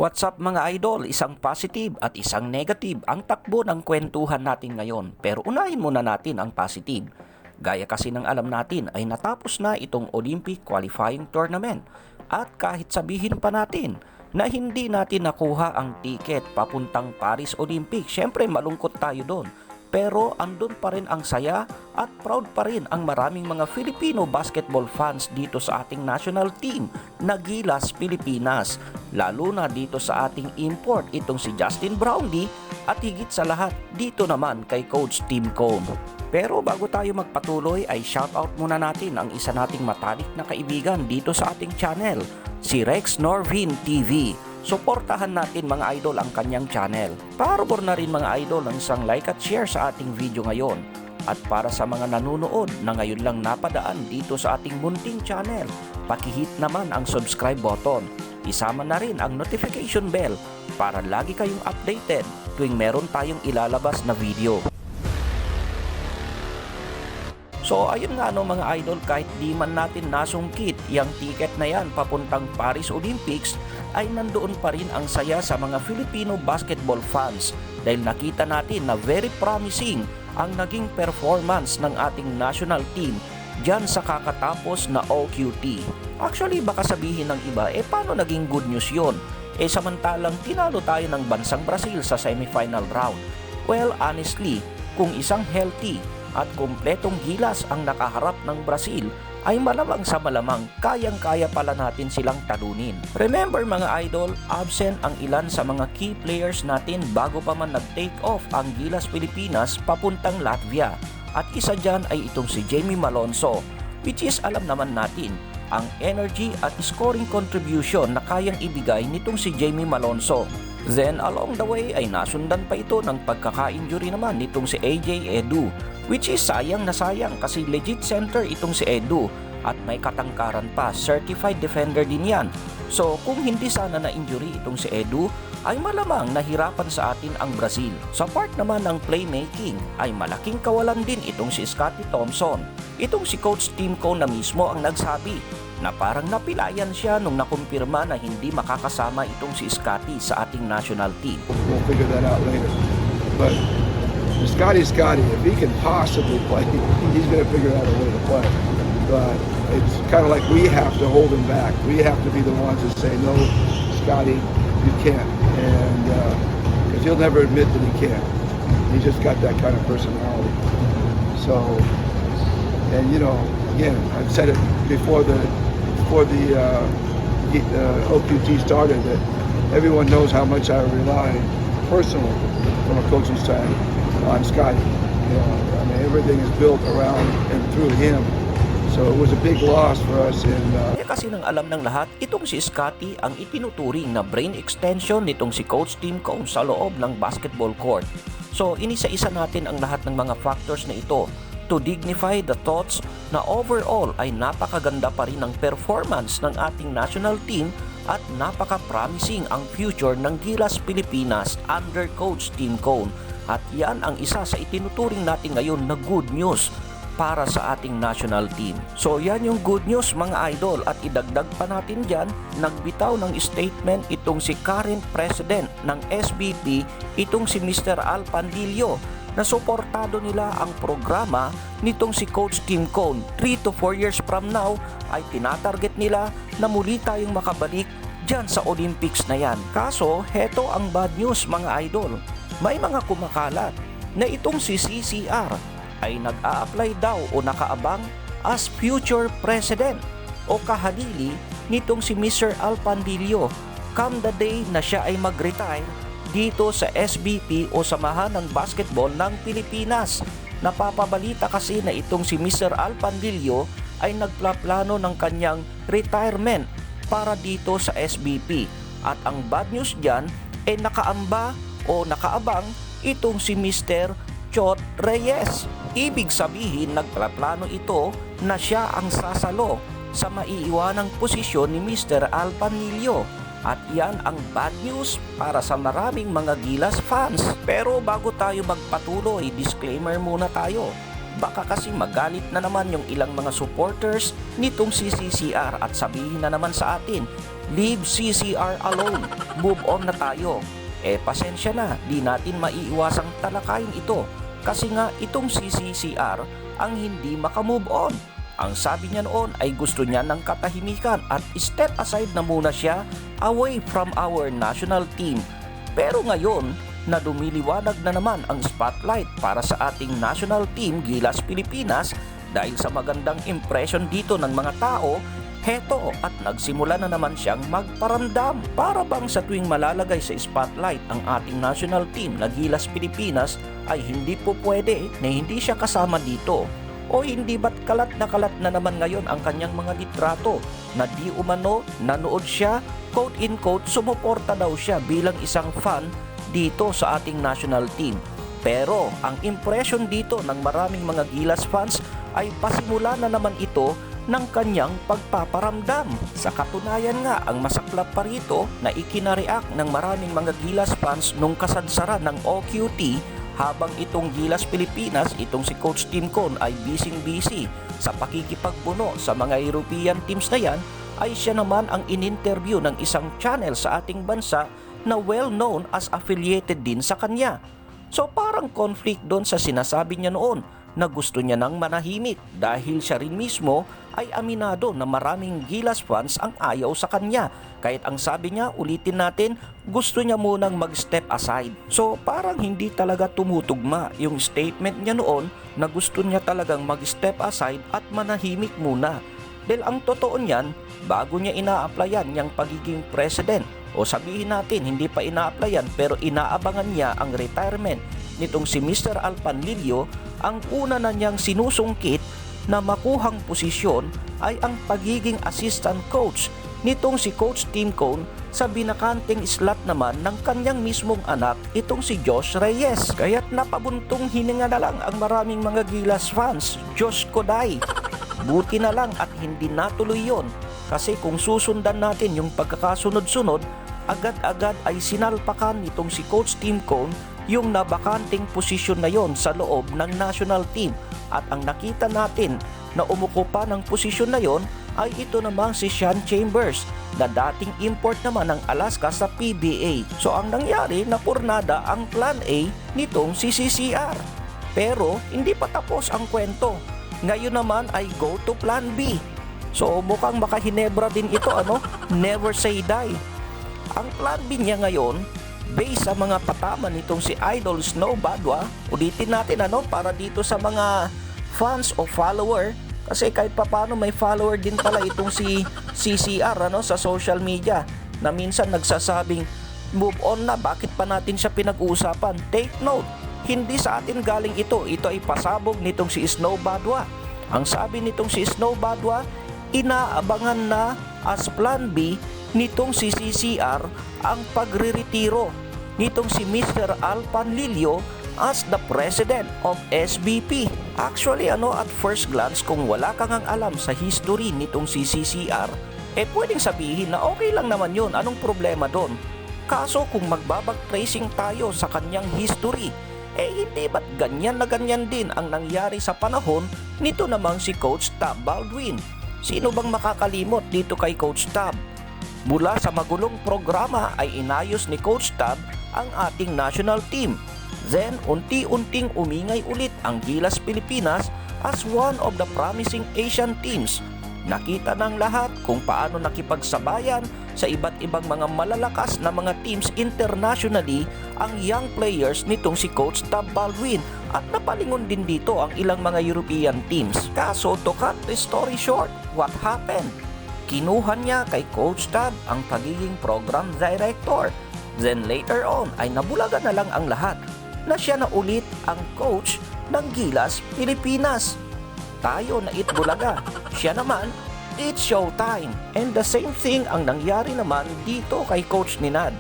What's up mga idol? Isang positive at isang negative ang takbo ng kwentuhan natin ngayon. Pero unahin muna natin ang positive. Gaya kasi ng alam natin ay natapos na itong Olympic Qualifying Tournament. At kahit sabihin pa natin na hindi natin nakuha ang ticket papuntang Paris Olympics, syempre malungkot tayo doon. Pero andun pa rin ang saya at proud pa rin ang maraming mga Filipino basketball fans dito sa ating national team na Gilas Pilipinas. Lalo na dito sa ating import itong si Justin Brownlee at higit sa lahat dito naman kay Coach Tim Cone. Pero bago tayo magpatuloy ay shoutout muna natin ang isa nating matalik na kaibigan dito sa ating channel, si Rex Norvin TV. Suportahan natin mga idol ang kanyang channel. Pabor na rin mga idol ang isang like at share sa ating video ngayon. At para sa mga nanonood na ngayon lang napadaan dito sa ating munting channel, pakihit naman ang subscribe button. Isama na rin ang notification bell para lagi kayong updated tuwing meron tayong ilalabas na video. So ayun nga no mga idol, kahit di man natin nasungkit yung ticket na yan papuntang Paris Olympics, ay nandoon pa rin ang saya sa mga Filipino basketball fans dahil nakita natin na very promising ang naging performance ng ating national team dyan sa kakatapos na OQT. Actually baka sabihin ng iba, paano naging good news yun? Samantalang tinalo tayo ng bansang Brazil sa semifinal round. Well honestly, kung isang healthy at kumpletong Gilas ang nakaharap ng Brazil, ay malamang sa malamang kayang-kaya pala natin silang talunin. Remember mga idol, absent ang ilan sa mga key players natin bago pa man nag-take off ang Gilas Pilipinas papuntang Latvia. At isa dyan ay itong si Jamie Malonzo, which is alam naman natin ang energy at scoring contribution na kayang ibigay nitong si Jamie Malonzo. Then along the way ay nasundan pa ito ng pagkaka-injury naman nitong si AJ Edu, which is sayang na sayang kasi legit center itong si Edu at may katangkaran pa, certified defender din yan. So kung hindi sana na-injury itong si Edu, ay malamang nahirapan sa atin ang Brazil. Sa part naman ng playmaking ay malaking kawalan din itong si Scottie Thompson. Itong si Coach Tim Cone na mismo ang nagsabi na parang napilayan siya nung nakumpirma na hindi makakasama itong si Scottie sa ating national team. We'll figure that out later. But Scotty, if he can possibly play, he's going to figure out a way to play. But it's kind of like we have to hold him back. We have to be the ones that say, no, Scotty, you can't. And because he'll never admit that he can't. He's just got that kind of personality. So, and you know, again, I've said it before the OQT started that everyone knows how much I rely personally from a coaching side on Scotty. You know, I mean, everything is built around and through him. So it was a big loss for us in kasi nang alam ng lahat, itong si Scottie ang itinuturing na brain extension nitong si Coach Tim Cone sa loob ng basketball court. So inisa-isa natin ang lahat ng mga factors na ito to dignify the thoughts na overall ay napakaganda pa rin ang performance ng ating national team at napaka-promising ang future ng Gilas Pilipinas under Coach Tim Cone. At yan ang isa sa itinuturing natin ngayon na good news para sa ating national team. So yan yung good news mga idol, at idagdag pa natin dyan, nagbitaw ng statement itong si current president ng SBP, itong si Mr. Al Pandillo, na suportado nila ang programa nitong si Coach Tim Cone. 3 to 4 years from now ay tinatarget nila na muli tayong makabalik dyan sa Olympics na yan. Kaso heto ang bad news mga idol, may mga kumakalat na itong si CCR ay nag-a-apply daw o nakaabang as future president o kahalili nitong si Mr. Al Pandillo come the day na siya ay mag-retire dito sa SBP o Samahan ng Basketball ng Pilipinas. Napapabalita kasi na itong si Mr. Al Pandillo ay nagplaplano ng kanyang retirement para dito sa SBP. At ang bad news dyan ay nakaamba o nakaabang itong si Mr. Chot Reyes. Ibig sabihin nagplaplano ito na siya ang sasalo sa maiiwanang posisyon ni Mr. Al Pandillo. At yan ang bad news para sa maraming mga Gilas fans. Pero bago tayo magpatuloy, disclaimer muna tayo. Baka kasi magalit na naman yung ilang mga supporters nitong si CCR at sabihin na naman sa atin, leave CCR alone, move on na tayo. Pasensya na, di natin maiiwasang talakayin ito kasi nga itong si CCR ang hindi makamove on. Ang sabi niya noon ay gusto niya ng katahimikan at step aside na muna siya away from our national team. Pero ngayon, na dumiliwanag na naman ang spotlight para sa ating national team Gilas Pilipinas dahil sa magandang impression dito ng mga tao, heto at nagsimula na naman siyang magparamdam. Para bang sa tuwing malalagay sa spotlight ang ating national team na Gilas Pilipinas ay hindi po pwede na hindi siya kasama dito. O hindi ba't kalat na naman ngayon ang kanyang mga litrato na di umano nanood siya, quote-in-quote, sumuporta daw siya bilang isang fan dito sa ating national team. Pero ang impression dito ng maraming mga Gilas fans ay pasimula na naman ito ng kanyang pagpaparamdam. Sa katunayan nga, ang masaklap pa rito na ikinareact ng maraming mga Gilas fans nung kasadsaran ng OQT habang itong Gilas Pilipinas, itong si Coach Tim Cone ay busy sa pakikipagbuno sa mga European teams na yan, ay siya naman ang in-interview ng isang channel sa ating bansa na well-known as affiliated din sa kanya. So parang conflict doon sa sinasabi niya noon na gusto niya nang manahimik dahil siya rin mismo ay aminado na maraming Gilas fans ang ayaw sa kanya. Kahit ang sabi niya, ulitin natin, gusto niya munang mag-step aside. So parang hindi talaga tumutugma yung statement niya noon na gusto niya talagang mag-step aside at manahimik muna. Dahil ang totoo niyan, bago niya ina-applyan yung pagiging president, o sabihin natin hindi pa ina-applyan pero inaabangan niya ang retirement nitong si Mr. Al Panlilio, ang una na niyang sinusungkit na makuhang posisyon ay ang pagiging assistant coach nitong si Coach Tim Cone sa binakanting slot naman ng kanyang mismong anak, itong si Josh Reyes. Kaya't napabuntong hininga na lang ang maraming mga Gilas fans. Diyos ko day, buti na lang at hindi natuloy yon. Kasi kung susundan natin yung pagkakasunod-sunod, agad-agad ay sinalpakan nitong si Coach Tim Cone yung nabakanting posisyon na yon sa loob ng national team. At ang nakita natin na umuko pa ng posisyon na yon ay ito namang si Sean Chambers na dating import naman ng Alaska sa PBA. So ang nangyari, napurnada ang plan A nitong si CCR. Pero hindi pa tapos ang kwento. Ngayon naman ay go to plan B. So mukhang makahinebra din ito, never say die. Ang plan B niya ngayon, based sa mga patama nitong si Idol Snow Badwa, ulitin natin para dito sa mga fans o follower, kasi kahit papano may follower din pala itong si CCR sa social media na minsan nagsasabing move on na, bakit pa natin siya pinag-uusapan? Take note, hindi sa atin galing ito ay pasabog nitong si Snow Badwa. Ang sabi nitong si Snow Badwa, inaabangan na as plan B nitong si CCR ang pagre-retiro nitong si Mr. Al Panlilio as the president of SBP. Actually, at first glance, kung wala kang ang alam sa history nitong si CCR, pwedeng sabihin na okay lang naman yun, anong problema doon? Kaso kung magbabag tracing tayo sa kanyang history, hindi ba't ganyan na ganyan din ang nangyari sa panahon nito namang si Coach Tab Baldwin? Sino bang makakalimot dito kay Coach Tab? Mula sa magulong programa ay inayos ni Coach Tab ang ating national team. Then, unti-unting umingay ulit ang Gilas Pilipinas as one of the promising Asian teams. Nakita ng lahat kung paano nakipagsabayan sa iba't ibang mga malalakas na mga teams internationally ang young players nitong si Coach Tab Baldwin, at napalingon din dito ang ilang mga European teams. Kaso to cut the story short, what happened? Kinuha niya kay Coach Tab ang pagiging program director. Then later on ay nabulaga na lang ang lahat na siya na ulit ang coach ng Gilas Pilipinas. Tayo na itbulaga, siya naman, it's showtime. And the same thing ang nangyari naman dito kay Coach Ninad.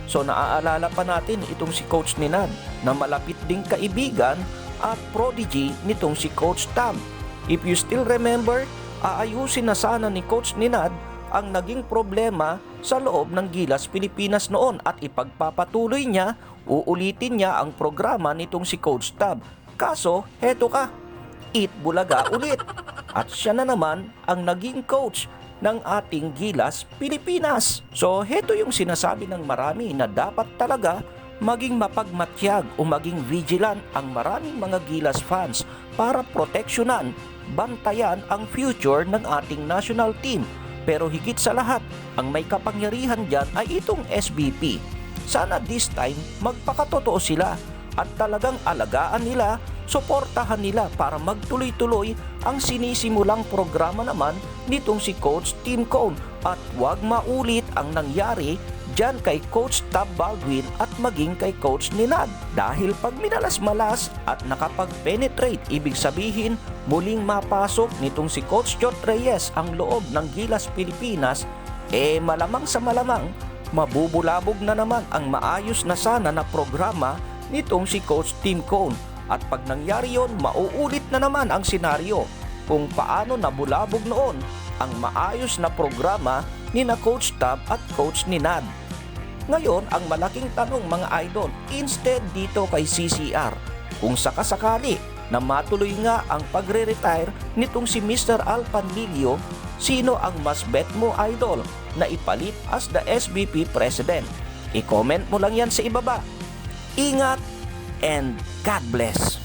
So naaalala pa natin itong si Coach Ninad na malapit ding kaibigan at prodigy nitong si Coach Tab. If you still remember, aayusin na sana ni Coach Ninad ang naging problema sa loob ng Gilas Pilipinas noon at ipagpapatuloy niya, uulitin niya ang programa nitong si Coach Tab. Kaso, heto ka, Eat Bulaga ulit. At siya na naman ang naging coach ng ating Gilas Pilipinas. So heto yung sinasabi ng marami na dapat talaga maging mapagmatyag o maging vigilant ang maraming mga Gilas fans para proteksyonan, bantayan ang future ng ating national team. Pero higit sa lahat, ang may kapangyarihan dyan ay itong SBP. Sana this time magpakatotoo sila at talagang alagaan nila, suportahan nila para magtuloy-tuloy ang sinisimulang programa naman nitong si Coach Tim Cone at huwag maulit ang nangyari dyan kay Coach Tab Baldwin at maging kay Coach Ninad. Dahil pag minalas-malas at nakapag-penetrate, ibig sabihin muling mapasok nitong si Coach Jot Reyes ang loob ng Gilas Pilipinas, malamang sa malamang mabubulabog na naman ang maayos na sana na programa nitong si Coach Tim Cone. At pag nangyari yon, mauulit na naman ang senaryo kung paano nabulabog noon ang maayos na programa ni na Coach Tab at Coach Ninad. Ngayon, ang malaking tanong mga idol, instead dito kay CCR, kung sakasakali na matuloy nga ang pagre-retire nitong si Mr. Al Panlilio, sino ang mas bet mo idol na ipalit as the SBP President? I-comment mo lang yan sa ibaba. Ingat and God bless.